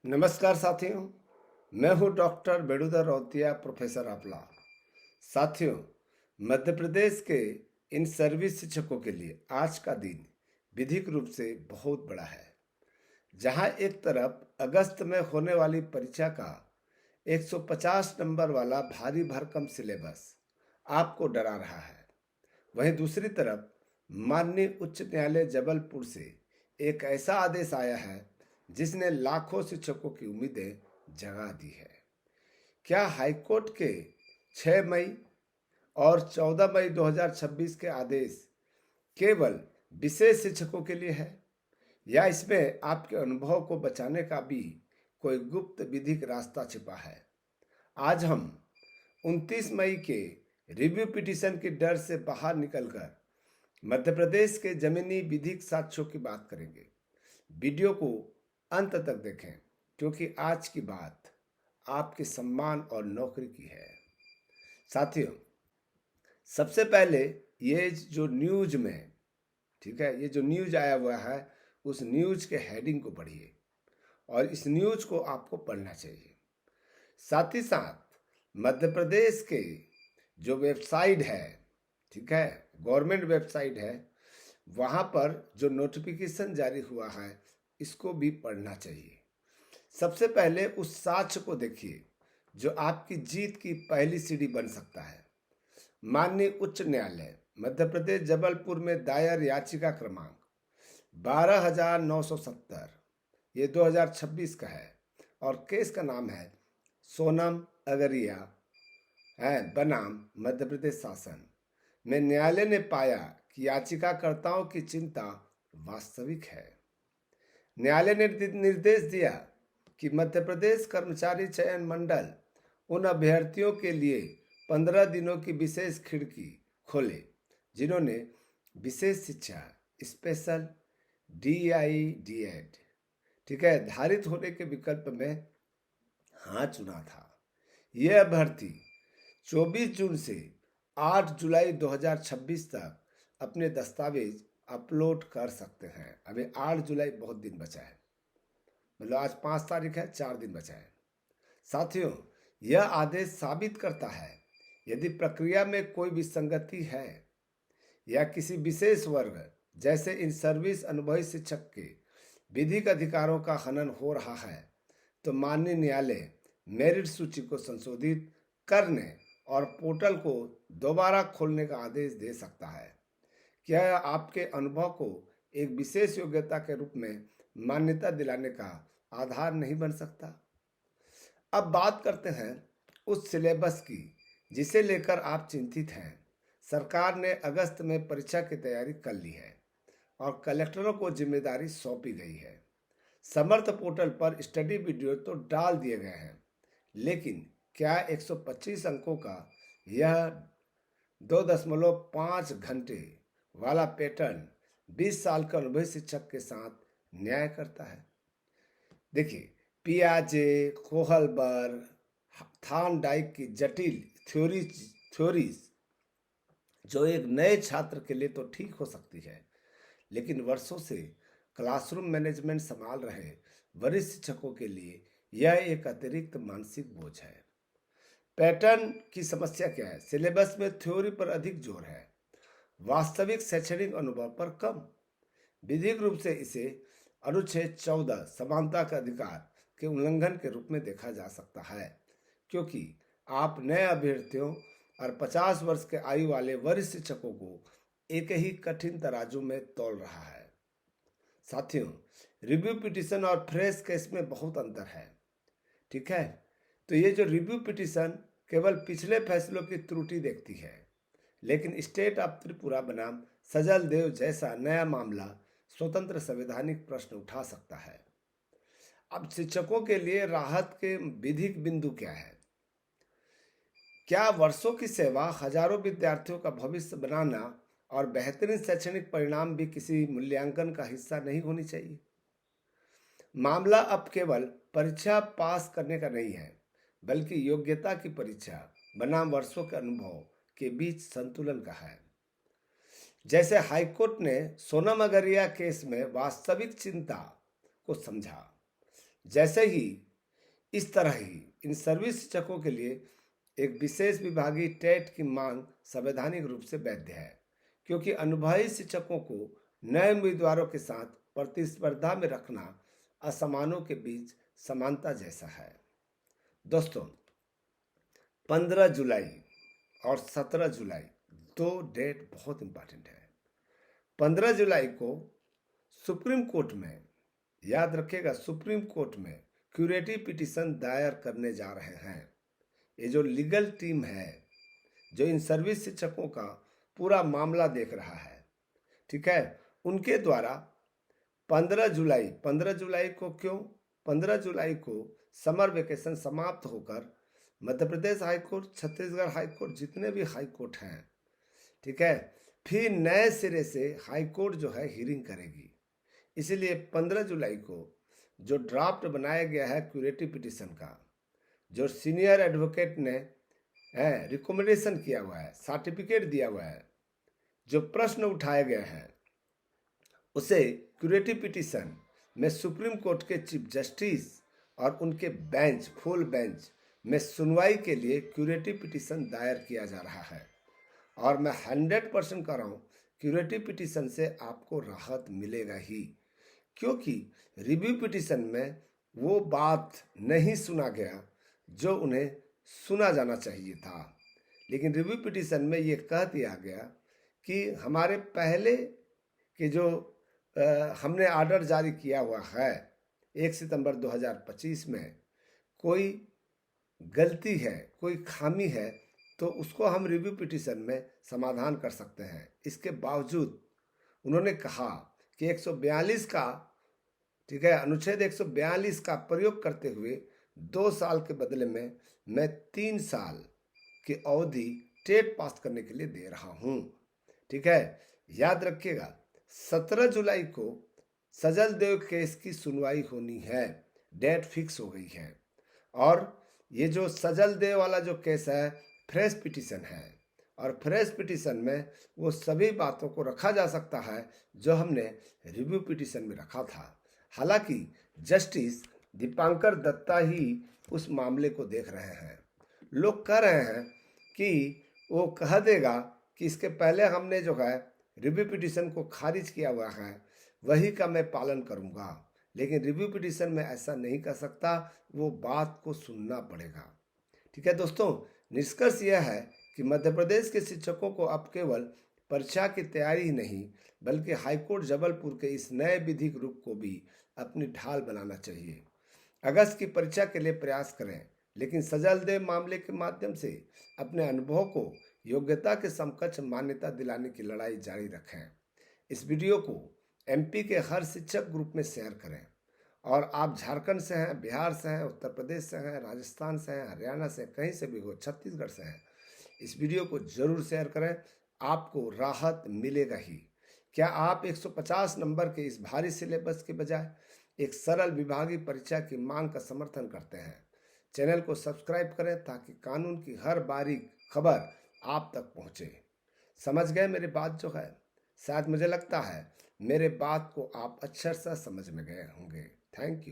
नमस्कार साथियों। मैं हूं डॉक्टर बेड़ूदर रौतिया, प्रोफेसर आपला। साथियों, मध्य प्रदेश के इन सर्विस शिक्षकों के लिए आज का दिन विधिक रूप से बहुत बड़ा है। जहां एक तरफ अगस्त में होने वाली परीक्षा का 150 नंबर वाला भारी भरकम सिलेबस आपको डरा रहा है, वहीं दूसरी तरफ माननीय उच्च न्यायालय जबलपुर से एक ऐसा आदेश आया है जिसने लाखों शिक्षकों की उम्मीदें जगा दी है। क्या हाईकोर्ट के 6 मई और 14 मई 2026 के आदेश केवल विशेष शिक्षकों के लिए है, या इसमें आपके अनुभव को बचाने का भी कोई गुप्त विधिक रास्ता छिपा है? आज हम 29 मई के रिव्यू पिटीशन के डर से बाहर निकलकर मध्य प्रदेश के जमीनी विधिक साक्ष्यों की बात करेंगे। वीडियो को अंत तक देखें, क्योंकि आज की बात आपके सम्मान और नौकरी की है। साथियों, सबसे पहले ये जो न्यूज में, ठीक है, ये जो न्यूज आया हुआ है उस न्यूज के हेडिंग को पढ़िए और इस न्यूज को आपको पढ़ना चाहिए। साथ ही साथ मध्य प्रदेश के जो वेबसाइट है, ठीक है, गवर्नमेंट वेबसाइट है, वहाँ पर जो नोटिफिकेशन जारी हुआ है इसको भी पढ़ना चाहिए। सबसे पहले उस साक्ष्य को देखिए जो आपकी जीत की पहली सीढ़ी बन सकता है। माननीय उच्च न्यायालय मध्य प्रदेश जबलपुर में दायर याचिका क्रमांक 12,970, ये 2026 का है और केस का नाम है सोनम अगरिया है बनाम मध्य प्रदेश शासन में न्यायालय ने पाया कि याचिकाकर्ताओं की चिंता वास्तविक है। न्यायालय ने निर्देश दिया कि मध्य प्रदेश कर्मचारी चयन मंडल उन अभ्यर्थियों के लिए 15 दिनों की विशेष खिड़की खोले जिन्होंने विशेष शिक्षा स्पेशल DIDED, ठीक है, धारित होने के विकल्प में हाँ चुना था। ये अभ्यर्थी 24 जून से 8 जुलाई 2026 तक अपने दस्तावेज अपलोड कर सकते हैं। अभी 8 जुलाई बहुत दिन बचा है, मतलब आज 5 तारीख है, 4 दिन बचा है। साथियों, यह आदेश साबित करता है यदि प्रक्रिया में कोई विसंगति है या किसी विशेष वर्ग जैसे इन सर्विस अनुभवी शिक्षक के विधिक अधिकारों का हनन हो रहा है, तो माननीय न्यायालय मेरिट सूची को संशोधित करने और पोर्टल को दोबारा खोलने का आदेश दे सकता है। क्या यह आपके अनुभव को एक विशेष योग्यता के रूप में मान्यता दिलाने का आधार नहीं बन सकता? अब बात करते हैं उस सिलेबस की जिसे लेकर आप चिंतित हैं। सरकार ने अगस्त में परीक्षा की तैयारी कर ली है और कलेक्टरों को जिम्मेदारी सौंपी गई है। समर्थ पोर्टल पर स्टडी वीडियो तो डाल दिए गए हैं, लेकिन क्या 125 अंकों का यह 2.5 घंटे वाला पैटर्न 20 साल के अनुभवी शिक्षक के साथ न्याय करता है? देखिए, पियाजे, कोहलबर्ग, थार्नडाइक की जटिल थ्योरीज जो एक नए छात्र के लिए तो ठीक हो सकती है, लेकिन वर्षों से क्लासरूम मैनेजमेंट संभाल रहे वरिष्ठ शिक्षकों के लिए यह एक अतिरिक्त मानसिक बोझ है। पैटर्न की समस्या क्या है? सिलेबस में थ्योरी पर अधिक जोर है, वास्तविक शैक्षणिक अनुभव पर कम। विधिक रूप से इसे अनुच्छेद 14 समानता के अधिकार के उल्लंघन के रूप में देखा जा सकता है, क्योंकि आप नए अभ्यर्थियों और 50 वर्ष के आयु वाले वरिष्ठ शिक्षकों को एक ही कठिन तराजू में तौल रहा है। साथियों, रिव्यू पिटीशन और फ्रेश केस में बहुत अंतर है, ठीक है। तो ये जो रिव्यू पिटीशन केवल पिछले फैसलों की त्रुटि देखती है, लेकिन स्टेट ऑफ त्रिपुरा बनाम सजल देव जैसा नया मामला स्वतंत्र संवैधानिक प्रश्न उठा सकता है। अब शिक्षकों के लिए राहत के विधिक बिंदु क्या है? क्या वर्षों की सेवा, हजारों विद्यार्थियों का भविष्य बनाना और बेहतरीन शैक्षणिक परिणाम भी किसी मूल्यांकन का हिस्सा नहीं होनी चाहिए? मामला अब केवल परीक्षा पास करने का नहीं है, बल्कि योग्यता की परीक्षा बनाम वर्षों के अनुभव के बीच संतुलन का है। जैसे हाईकोर्ट ने सोनम अगरिया केस में वास्तविक चिंता को समझा, जैसे ही इस तरह ही इन सर्विस शिक्षकों के लिए एक विशेष विभागीय टेट की मांग संवैधानिक रूप से वैध है, क्योंकि अनुभवी शिक्षकों को नए उम्मीदवारों के साथ प्रतिस्पर्धा में रखना असमानों के बीच समानता जैसा है। दोस्तों, 15 जुलाई और 17 जुलाई दो डेट बहुत इंपॉर्टेंट है। 15 जुलाई को सुप्रीम कोर्ट में, याद रखिएगा, सुप्रीम कोर्ट में क्यूरेटिव पिटीशन दायर करने जा रहे हैं। ये जो लीगल टीम है जो इन सर्विस शिक्षकों का पूरा मामला देख रहा है, ठीक है, उनके द्वारा 15 जुलाई को क्यों? 15 जुलाई को समर वेकेशन समाप्त होकर मध्य प्रदेश हाईकोर्ट, छत्तीसगढ़ हाईकोर्ट, जितने भी हाईकोर्ट हैं, ठीक है, फिर नए सिरे से हाईकोर्ट जो है हियरिंग करेगी। इसलिए 15 जुलाई को जो ड्राफ्ट बनाया गया है क्यूरेटिव पिटीशन का, जो सीनियर एडवोकेट ने रिकमेंडेशन किया हुआ है, सर्टिफिकेट दिया हुआ है, जो प्रश्न उठाए गए हैं, उसे क्यूरेटिव पिटीशन में सुप्रीम कोर्ट के चीफ जस्टिस और उनके बेंच, फुल बेंच में सुनवाई के लिए क्यूरेटिव पिटीशन दायर किया जा रहा है। और मैं 100% कह रहा हूँ, क्यूरेटिव पिटीशन से आपको राहत मिलेगा ही, क्योंकि रिव्यू पिटीशन में वो बात नहीं सुना गया जो उन्हें सुना जाना चाहिए था। लेकिन रिव्यू पिटीशन में ये कह दिया गया कि हमारे पहले के जो हमने ऑर्डर जारी किया हुआ है 1 सितंबर 2025 में, कोई गलती है, कोई खामी है, तो उसको हम रिव्यू पिटीशन में समाधान कर सकते हैं। इसके बावजूद उन्होंने कहा कि 142 का, ठीक है, अनुच्छेद 142 का प्रयोग करते हुए 2 साल के बदले में मैं 3 साल की अवधि टेट पास करने के लिए दे रहा हूँ। ठीक है, याद रखिएगा 17 जुलाई को सजल देव केस की सुनवाई होनी है, डेट फिक्स हो गई है। और ये जो सजल देव वाला जो केस है फ्रेश पिटीशन है, और फ्रेश पिटीशन में वो सभी बातों को रखा जा सकता है जो हमने रिव्यू पिटीशन में रखा था। हालांकि जस्टिस दीपांकर दत्ता ही उस मामले को देख रहे हैं। लोग कह रहे हैं कि वो कह देगा कि इसके पहले हमने जो है रिव्यू पिटीशन को खारिज किया हुआ है, वही का मैं पालन करूंगा। लेकिन रिव्यू पिटीशन में ऐसा नहीं कर सकता, वो बात को सुनना पड़ेगा। ठीक है दोस्तों, निष्कर्ष यह है कि मध्य प्रदेश के शिक्षकों को अब केवल परीक्षा की तैयारी ही नहीं, बल्कि हाईकोर्ट जबलपुर के इस नए विधिक रूप को भी अपनी ढाल बनाना चाहिए। अगस्त की परीक्षा के लिए प्रयास करें, लेकिन सजल देव मामले के माध्यम से अपने अनुभव को योग्यता के समकक्ष मान्यता दिलाने की लड़ाई जारी रखें। इस वीडियो को एमपी के हर शिक्षक ग्रुप में शेयर करें। और आप झारखंड से हैं, बिहार से हैं, उत्तर प्रदेश से हैं, राजस्थान से हैं, हरियाणा से, कहीं से भी हो, छत्तीसगढ़ से हैं, इस वीडियो को जरूर शेयर करें, आपको राहत मिलेगा ही। क्या आप 150 नंबर के इस भारी सिलेबस के बजाय एक सरल विभागीय परीक्षा की मांग का समर्थन करते हैं? चैनल को सब्सक्राइब करें ताकि कानून की हर बारीक खबर आप तक पहुंचे। समझ गए मेरी बात जो है? शायद मुझे लगता है मेरे बात को आप अच्छे से समझ में गए होंगे। Thank you.